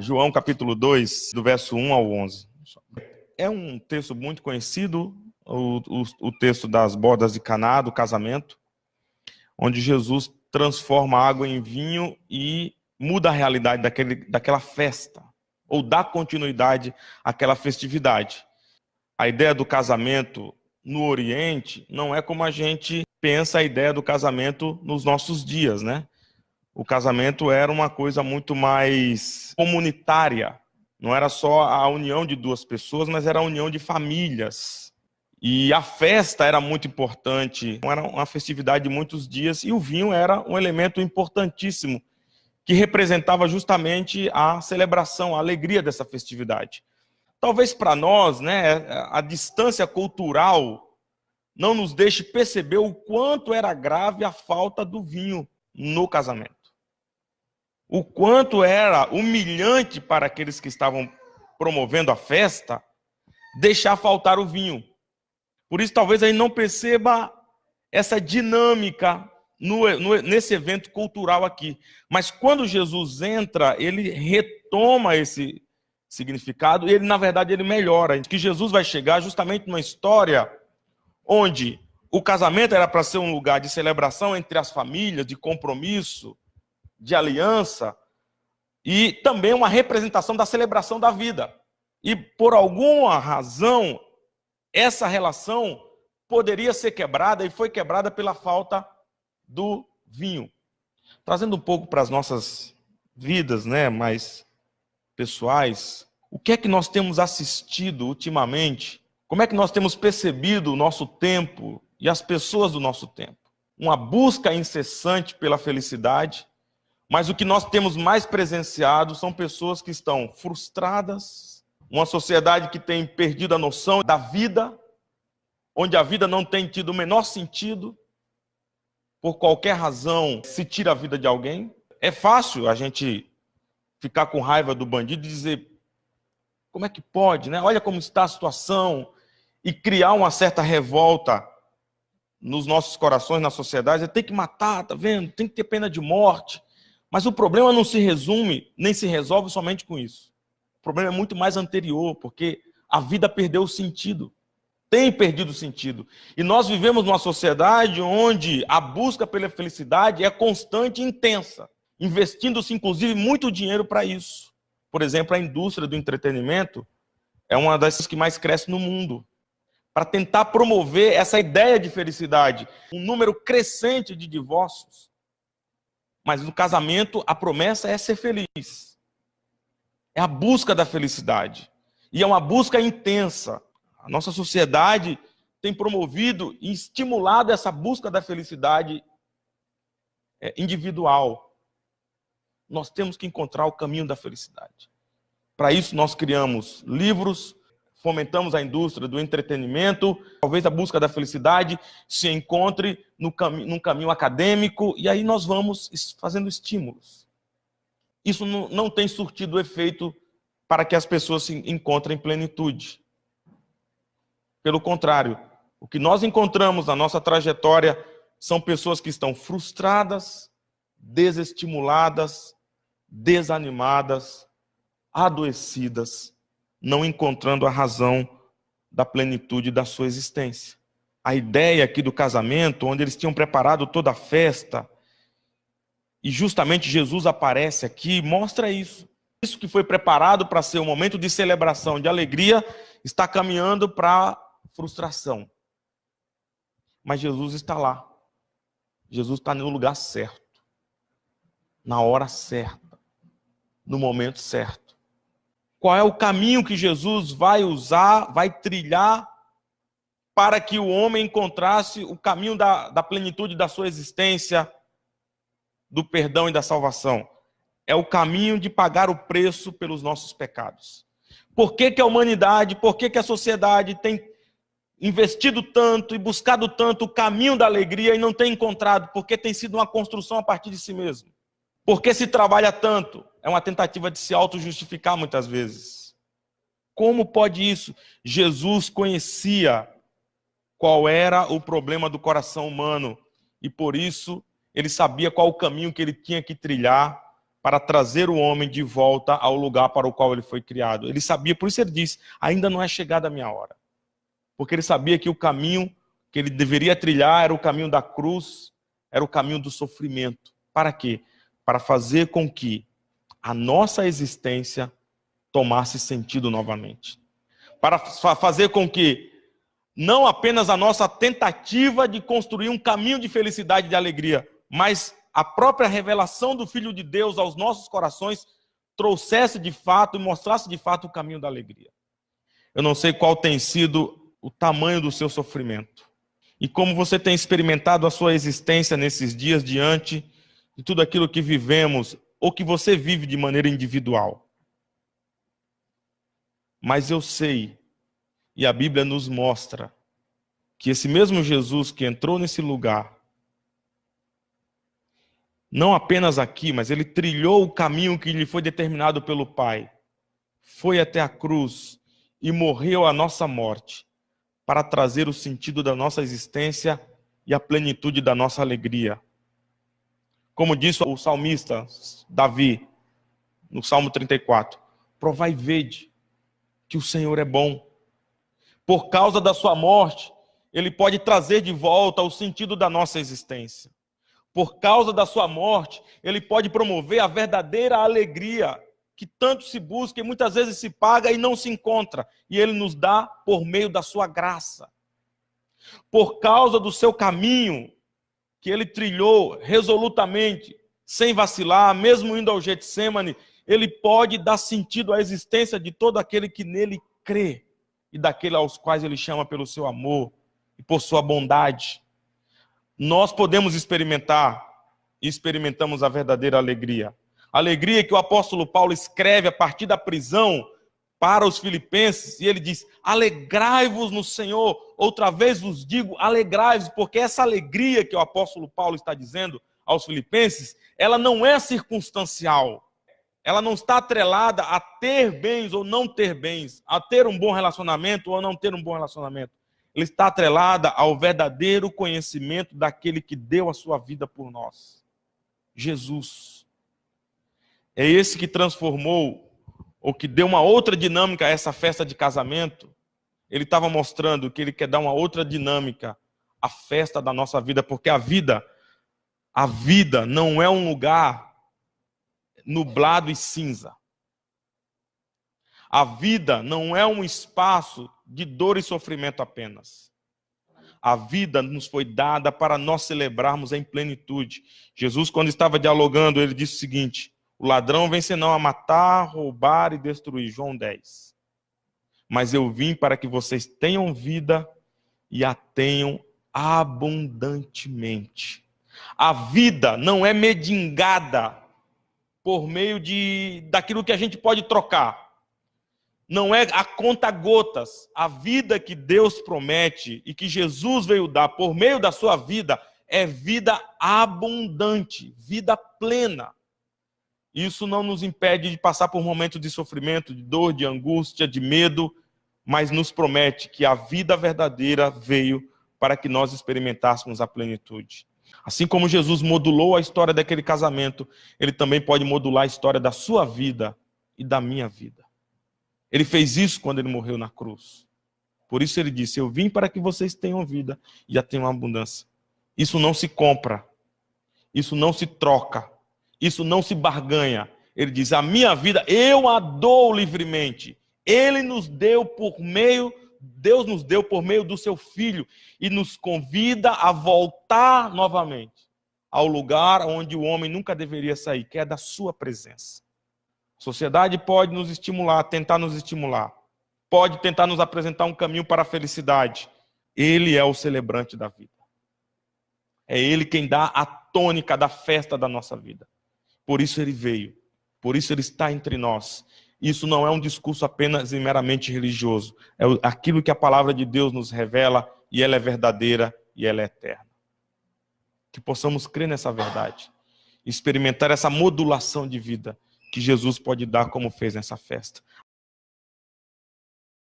João capítulo 2, do verso 1 ao 11. É um texto muito conhecido, o texto das bodas de Caná, do casamento, onde Jesus transforma a água em vinho e muda a realidade daquela festa, ou dá continuidade àquela festividade. A ideia do casamento no Oriente não é como a gente pensa a ideia do casamento nos nossos dias, né? O casamento era uma coisa muito mais comunitária. Não era só a união de duas pessoas, mas era a união de famílias. E a festa era muito importante. Era uma festividade de muitos dias e o vinho era um elemento importantíssimo que representava justamente a celebração, a alegria dessa festividade. Talvez para nós, né, a distância cultural não nos deixe perceber o quanto era grave a falta do vinho no casamento. O quanto era humilhante para aqueles que estavam promovendo a festa deixar faltar o vinho. Por isso, talvez a gente não perceba essa dinâmica nesse evento cultural aqui. Mas quando Jesus entra, ele retoma esse significado e ele, na verdade, ele melhora. Que Jesus vai chegar justamente numa história onde o casamento era para ser um lugar de celebração entre as famílias, de compromisso, de aliança, e também uma representação da celebração da vida. E por alguma razão, essa relação poderia ser quebrada e foi quebrada pela falta do vinho. Trazendo um pouco para as nossas vidas, né, mais pessoais, o que é que nós temos assistido ultimamente? Como é que nós temos percebido o nosso tempo e as pessoas do nosso tempo? Uma busca incessante pela felicidade, mas o que nós temos mais presenciado são pessoas que estão frustradas, uma sociedade que tem perdido a noção da vida, onde a vida não tem tido o menor sentido, por qualquer razão se tira a vida de alguém. É fácil a gente ficar com raiva do bandido e dizer, como é que pode, né? Olha como está a situação, e criar uma certa revolta nos nossos corações, na sociedade. Tem que matar, tá vendo? Tem que ter pena de morte. Mas o problema não se resume, nem se resolve somente com isso. O problema é muito mais anterior, porque a vida perdeu o sentido. Tem perdido o sentido. E nós vivemos numa sociedade onde a busca pela felicidade é constante e intensa, investindo-se, inclusive, muito dinheiro para isso. Por exemplo, a indústria do entretenimento é uma das que mais cresce no mundo, para tentar promover essa ideia de felicidade. Um número crescente de divórcios. Mas no casamento, a promessa é ser feliz. É a busca da felicidade. E é uma busca intensa. A nossa sociedade tem promovido e estimulado essa busca da felicidade individual. Nós temos que encontrar o caminho da felicidade. Para isso, nós criamos livros, fomentamos a indústria do entretenimento, talvez a busca da felicidade se encontre num caminho acadêmico, e aí nós vamos fazendo estímulos. Isso não tem surtido efeito para que as pessoas se encontrem plenitude. Pelo contrário, o que nós encontramos na nossa trajetória são pessoas que estão frustradas, desestimuladas, desanimadas, adoecidas, não encontrando a razão da plenitude da sua existência. A ideia aqui do casamento, onde eles tinham preparado toda a festa, e justamente Jesus aparece aqui, mostra isso. Isso que foi preparado para ser um momento de celebração, de alegria, está caminhando para frustração. Mas Jesus está lá. Jesus está no lugar certo, na hora certa, no momento certo. Qual é o caminho que Jesus vai usar, vai trilhar para que o homem encontrasse o caminho da plenitude da sua existência, do perdão e da salvação? É o caminho de pagar o preço pelos nossos pecados. Por que a humanidade, por que a sociedade tem investido tanto e buscado tanto o caminho da alegria e não tem encontrado? Porque tem sido uma construção a partir de si mesmo. Por que se trabalha tanto? É uma tentativa de se auto-justificar muitas vezes. Como pode isso? Jesus conhecia qual era o problema do coração humano e por isso ele sabia qual o caminho que ele tinha que trilhar para trazer o homem de volta ao lugar para o qual ele foi criado. Ele sabia, por isso ele diz, ainda não é chegada a minha hora. Porque ele sabia que o caminho que ele deveria trilhar era o caminho da cruz, era o caminho do sofrimento. Para quê? Para fazer com que a nossa existência tomasse sentido novamente. Para fazer com que não apenas a nossa tentativa de construir um caminho de felicidade e de alegria, mas a própria revelação do Filho de Deus aos nossos corações trouxesse de fato e mostrasse de fato o caminho da alegria. Eu não sei qual tem sido o tamanho do seu sofrimento e como você tem experimentado a sua existência nesses dias diante de tudo aquilo que vivemos ou que você vive de maneira individual. Mas eu sei, e a Bíblia nos mostra, que esse mesmo Jesus que entrou nesse lugar, não apenas aqui, mas ele trilhou o caminho que lhe foi determinado pelo Pai, foi até a cruz e morreu a nossa morte, para trazer o sentido da nossa existência e a plenitude da nossa alegria. Como disse o salmista Davi, no Salmo 34, provai e vede que o Senhor é bom. Por causa da sua morte, ele pode trazer de volta o sentido da nossa existência. Por causa da sua morte, ele pode promover a verdadeira alegria que tanto se busca e muitas vezes se paga e não se encontra. E ele nos dá por meio da sua graça. Por causa do seu caminho, que ele trilhou resolutamente, sem vacilar, mesmo indo ao Getsêmani, ele pode dar sentido à existência de todo aquele que nele crê e daquele aos quais ele chama pelo seu amor e por sua bondade. Nós podemos experimentar e experimentamos a verdadeira alegria. A alegria que o apóstolo Paulo escreve a partir da prisão para os filipenses, e ele diz, alegrai-vos no Senhor, outra vez vos digo, alegrai-vos, porque essa alegria que o apóstolo Paulo está dizendo aos filipenses, ela não é circunstancial, ela não está atrelada a ter bens ou não ter bens, a ter um bom relacionamento ou não ter um bom relacionamento. Ela está atrelada ao verdadeiro conhecimento daquele que deu a sua vida por nós, Jesus. É esse que transformou, ou que deu uma outra dinâmica a essa festa de casamento. Ele estava mostrando que ele quer dar uma outra dinâmica à festa da nossa vida, porque a vida não é um lugar nublado e cinza. A vida não é um espaço de dor e sofrimento apenas. A vida nos foi dada para nós celebrarmos em plenitude. Jesus, quando estava dialogando, ele disse o seguinte, o ladrão vem senão a matar, roubar e destruir. João 10. Mas eu vim para que vocês tenham vida e a tenham abundantemente. A vida não é mendigada por meio daquilo que a gente pode trocar. Não é a conta-gotas. A vida que Deus promete e que Jesus veio dar por meio da sua vida é vida abundante, vida plena. Isso não nos impede de passar por momentos de sofrimento, de dor, de angústia, de medo, mas nos promete que a vida verdadeira veio para que nós experimentássemos a plenitude. Assim como Jesus modulou a história daquele casamento, ele também pode modular a história da sua vida e da minha vida. Ele fez isso quando ele morreu na cruz. Por isso ele disse, eu vim para que vocês tenham vida e a tenham abundância. Isso não se compra, isso não se troca. Isso não se barganha. Ele diz, a minha vida eu a dou livremente. Ele nos deu Deus nos deu por meio do seu Filho e nos convida a voltar novamente ao lugar onde o homem nunca deveria sair, que é da sua presença. A sociedade pode nos estimular, tentar nos estimular. Pode tentar nos apresentar um caminho para a felicidade. Ele é o celebrante da vida. É ele quem dá a tônica da festa da nossa vida. Por isso ele veio, por isso ele está entre nós. Isso não é um discurso apenas e meramente religioso. É aquilo que a palavra de Deus nos revela e ela é verdadeira e ela é eterna. Que possamos crer nessa verdade, experimentar essa modulação de vida que Jesus pode dar como fez nessa festa.